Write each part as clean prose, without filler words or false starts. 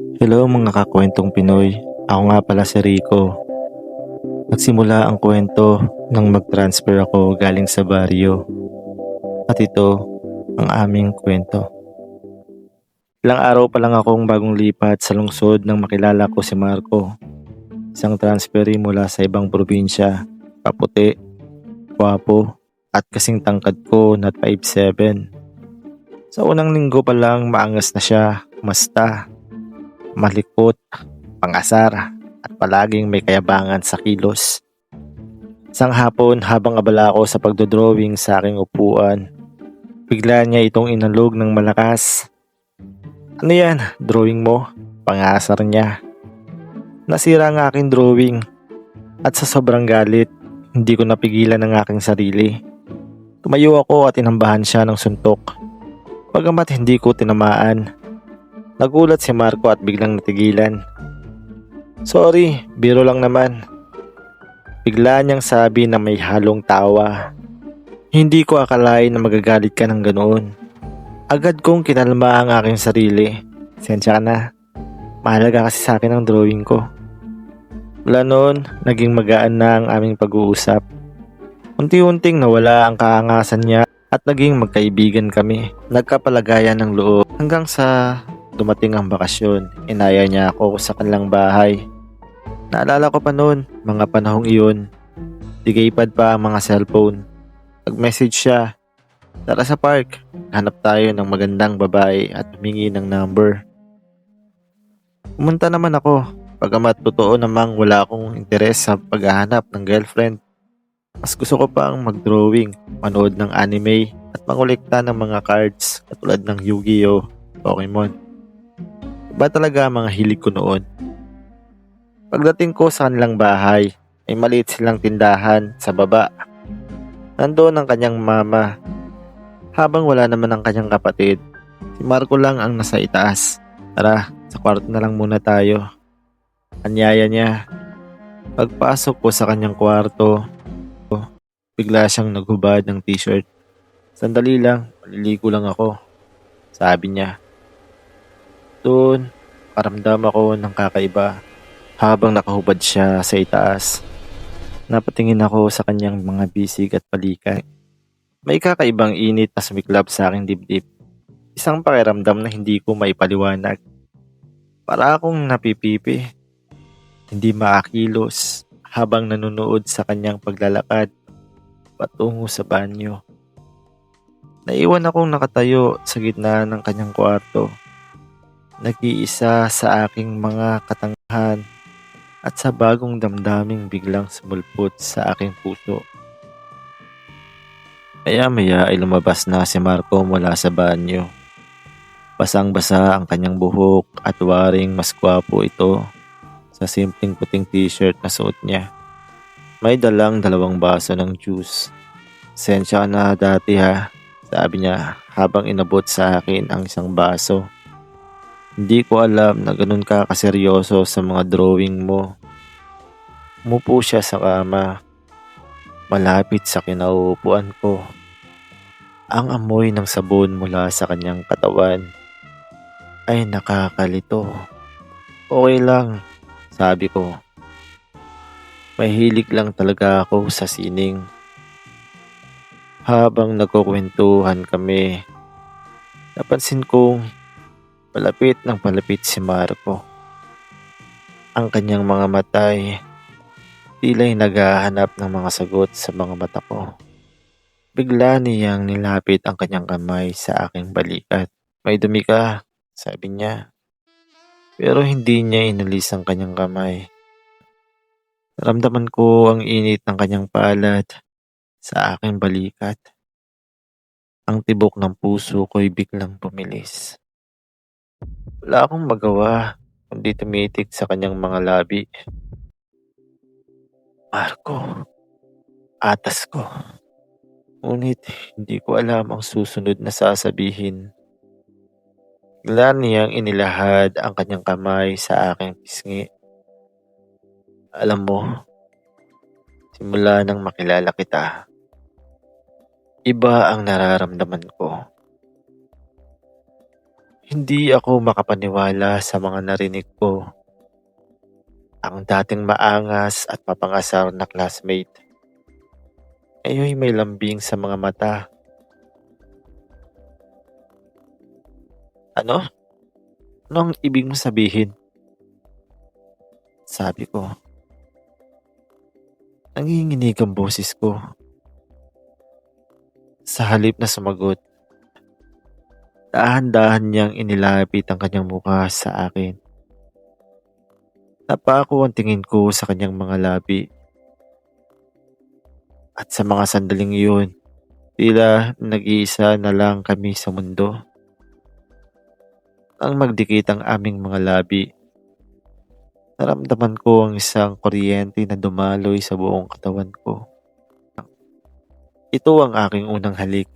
Hello mga kakwentong Pinoy, ako nga pala si Rico. Nagsimula ang kwento nang mag-transfer ako galing sa baryo at ito ang aming kwento. Ilang araw pa lang akong bagong lipat sa lungsod nang makilala ko si Marco, isang transferee mula sa ibang probinsya, kaputi, gwapo at kasing tangkad ko na 5'7". Sa unang linggo pa lang maangas na siya, masta, malikot, pangasar at palaging may kayabangan sa kilos. Isang hapon habang abala ako sa pagdodrawing sa aking upuan, bigla niya itong inalog ng malakas. Ano yan? Drawing mo? Pangasar niya. Nasira ang aking drawing at sa sobrang galit, hindi ko napigilan ang aking sarili. Tumayo ako at inambahan siya ng suntok. Bagamat hindi ko tinamaan, nagulat si Marco at biglang natigilan. Sorry, biro lang naman. Bigla niyang sabi na may halong tawa. Hindi ko akalain na magagalit ka ng ganoon. Agad kong kinalma ang aking sarili. Sensya ka na. Mahalaga kasi sa akin ang drawing ko. Mula noon, naging magaan na ang aming pag-uusap. Unti-unting nawala ang kaangasan niya at naging magkaibigan kami. Nagkapalagayan ng loob hanggang sa dumating ang bakasyon. Inaya niya ako sa kanilang bahay. Naalala ko pa noon, mga panahong iyon, digaypad pa ang mga cellphone. Nag-message siya, tara sa park, hanap tayo ng magandang babae at humingi ng number. Pumunta naman ako, bagamat totoo namang wala akong interes sa paghahanap ng girlfriend. Mas gusto ko pang mag-drawing, manood ng anime at mangolekta ng mga cards katulad ng Yu-Gi-Oh, Pokemon. Iba talaga ang mga hilig ko noon. Pagdating ko sa kanilang bahay, ay maliit silang tindahan sa baba. Nandoon ang kanyang mama, habang wala naman ang kanyang kapatid. Si Marco lang ang nasa itaas. Tara, sa kwarto na lang muna tayo. Anyaya niya. Pagpasok ko sa kanyang kwarto, bigla siyang naghubad ng t-shirt. Sandali lang, maliligo lang ako. Sabi niya. Doon, paramdam ako ng kakaiba. Habang nakahubad siya sa itaas, napatingin ako sa kanyang mga bisig at balikat. May kakaibang init na sumiklab sa aking dibdib. Isang pakiramdam na hindi ko maipaliwanag. Para akong napipipi, hindi makakilos habang nanonood sa kanyang paglalakad patungo sa banyo. Naiwan akong nakatayo sa gitna ng kanyang kwarto. Nag-iisa sa aking mga katangahan at sa bagong damdaming biglang sumulpot sa aking puso. Maya-maya ay lumabas na si Marco mula sa banyo. Basang-basa ang kanyang buhok at waring mas gwapo ito sa simpleng puting t-shirt na suot niya. May dalang 2 baso ng juice. Sensya ka na dati ha, sabi niya habang inabot sa akin ang isang baso. Hindi ko alam na ganun ka kaseryoso sa mga drawing mo. Umupo siya sa kama, malapit sa kinauupuan ko. Ang amoy ng sabon mula sa kanyang katawan ay nakakalito. Okay lang, sabi ko. Mahilig lang talaga ako sa sining. Habang nagkukwentuhan kami, napansin kong palapit ng palapit si Marco. Ang kanyang mga mata ay tila'y naghahanap ng mga sagot sa mga mata ko. Bigla niyang nilapit ang kanyang kamay sa aking balikat. May dumi ka, sabi niya. Pero hindi niya inalis ang kanyang kamay. Naramdaman ko ang init ng kanyang palad sa aking balikat. Ang tibok ng puso ko'y biglang bumilis. Wala akong magawa kundi tumitig sa kanyang mga labi. Marco, atas ko. Ngunit hindi ko alam ang susunod na sasabihin. Bigla niyang inilahad ang kanyang kamay sa aking pisngi. Alam mo, simula nang makilala kita, iba ang nararamdaman ko. Hindi ako makapaniwala sa mga narinig ko. Ang dating maangas at mapangasar na classmate, ngayon may lambing sa mga mata. Ano? Ano ang ibig mo sabihin? Sabi ko. Nanginginig ang boses ko. Sa halip na sumagot, dahan-dahan niyang inilapit ang kanyang mukha sa akin. Napako ang tingin ko sa kanyang mga labi. At sa mga sandaling iyon, tila nag-iisa na lang kami sa mundo. Nang magdikit ang aming mga labi, naramdaman ko ang isang kuryente na dumaloy sa buong katawan ko. Ito ang aking unang halik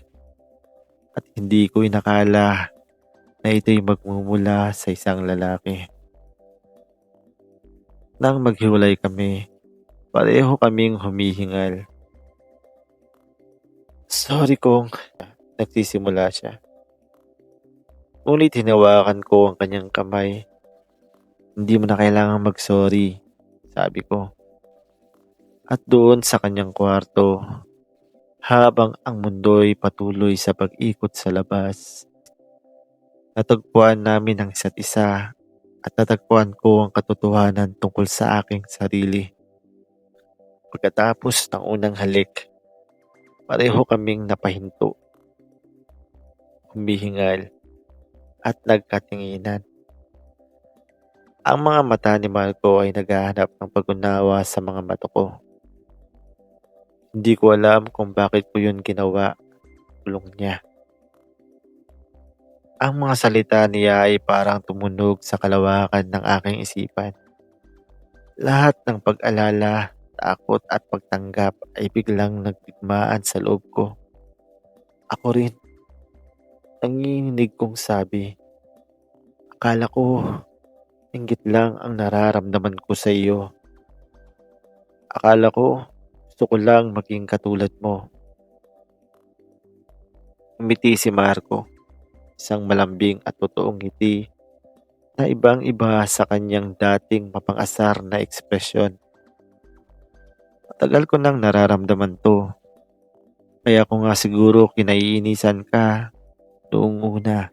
at hindi ko inakala na ito'y magmumula sa isang lalaki. Nang maghiwalay kami, pareho kaming humihingal. Sorry kong nagsisimula siya. Ngunit hinawakan ko ang kanyang kamay. Hindi mo na kailangang mag-sorry, sabi ko. At doon sa kanyang kwarto, habang ang mundo'y patuloy sa pag-ikot sa labas, natagpuan namin ang isa't isa at natagpuan ko ang katotohanan tungkol sa aking sarili. Pagkatapos ng unang halik, pareho kaming napahinto, humihingal at nagkatinginan. Ang mga mata ni Marco ay naghahanap ng pag-unawa sa mga mata ko. Hindi ko alam kung bakit ko yun ginawa, bulong niya. Ang mga salita niya ay parang tumunog sa kalawakan ng aking isipan. Lahat ng pag-alala, takot at pagtanggap ay biglang nagdigmaan sa loob ko. Ako rin, nanginginig kong sabi. Akala ko, inggit lang ang nararamdaman ko sa iyo. Akala ko, gusto ko lang maging katulad mo. Umiti si Marco, isang malambing at totoong ngiti na ibang-iba sa kanyang dating mapang-asar na ekspresyon. Matagal ko nang nararamdaman to, kaya ko nga siguro kinaiinisan ka noong una.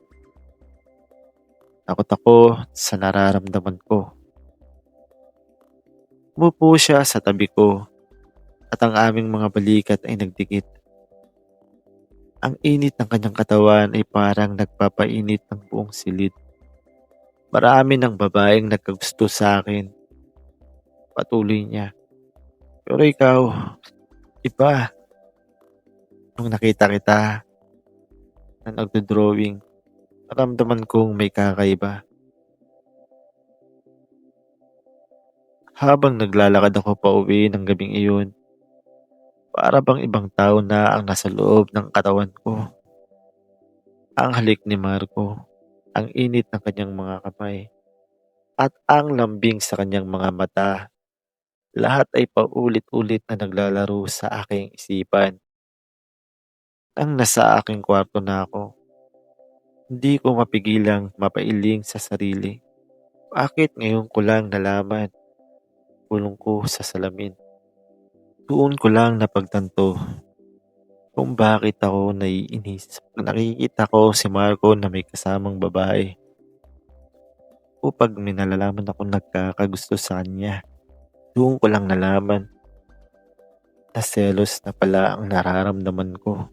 Takot ako sa nararamdaman ko. Umupo siya sa tabi ko at ang aming mga balikat ay nagdikit. Ang init ng kanyang katawan ay parang nagpapainit ng buong silid. Marami ng babaeng nagkagusto sa akin. Patuloy niya. Pero ikaw, iba. Nung nakita kita na nagdo-drawing, naramdaman kong may kakaiba. Habang naglalakad ako pa uwi ng gabing iyon, para bang ibang tao na ang nasa loob ng katawan ko. Ang halik ni Marco, ang init ng kanyang mga kamay, at ang lambing sa kanyang mga mata. Lahat ay paulit-ulit na naglalaro sa aking isipan. Nang nasa aking kwarto na ako, hindi ko mapigilang mapailing sa sarili. Bakit ngayon ko lang nalaman? Bulong ko sa salamin. Doon ko lang napagtanto kung bakit ako naiinis pag nakikita ko si Marco na may kasamang babae. O pag may nalalaman ako nagkakagusto sa kanya, doon ko lang nalaman na selos na pala ang nararamdaman ko.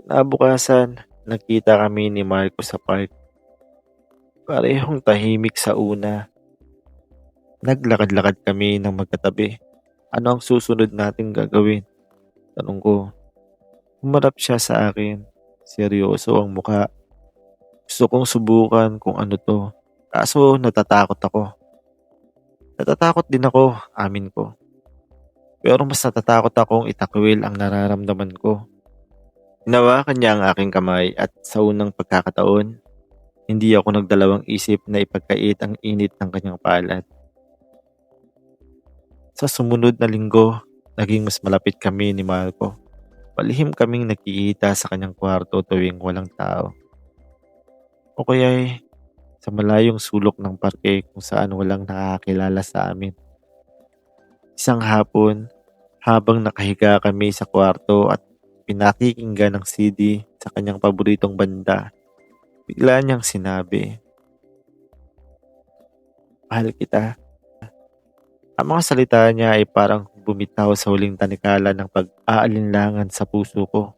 Kinabukasan, nakita kami ni Marco sa park. Parehong tahimik sa una. Naglakad-lakad kami ng magkatabi. Ano ang susunod nating gagawin? Tanong ko. Humarap siya sa akin. Seryoso ang mukha. Gusto kong subukan kung ano to. Kaso natatakot ako. Natatakot din ako, amin ko. Pero mas natatakot akong itakwil ang nararamdaman ko. Hinawakan niya ang aking kamay at sa unang pagkakataon, hindi ako nagdalawang isip na ipagkait ang init ng kanyang palad. Sa sumunod na linggo, naging mas malapit kami ni Marco. Palihim kaming nakikita sa kanyang kwarto tuwing walang tao. o kaya'y sa malayong sulok ng parke kung saan walang nakakakilala sa amin. Isang hapon, habang nakahiga kami sa kwarto at pinakikinggan ng CD sa kanyang paboritong banda, bigla niyang sinabi, "Mahal kita." Ang mga salita niya ay parang bumitaw sa huling tanikala ng pag-aalinlangan sa puso ko.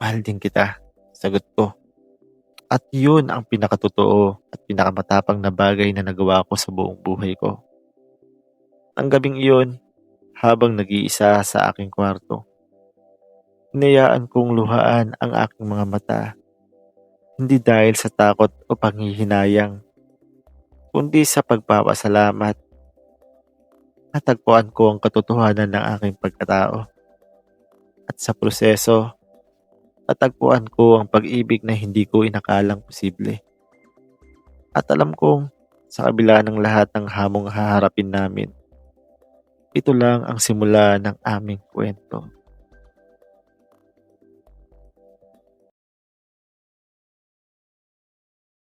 "Mahal din kita," sagot ko. At yun ang pinakatotoo at pinakamatapang na bagay na nagawa ko sa buong buhay ko. Ang gabing iyon, habang nag-iisa sa aking kwarto, hinayaan kong luhaan ang aking mga mata, hindi dahil sa takot o panghihinayang, kundi sa pagpapasalamat. Natagpuan ko ang katotohanan ng aking pagkatao. At sa proseso, natagpuan ko ang pag-ibig na hindi ko inakalang posible. At alam kong sa kabila ng lahat ng hamong haharapin namin, ito lang ang simula ng aming kwento.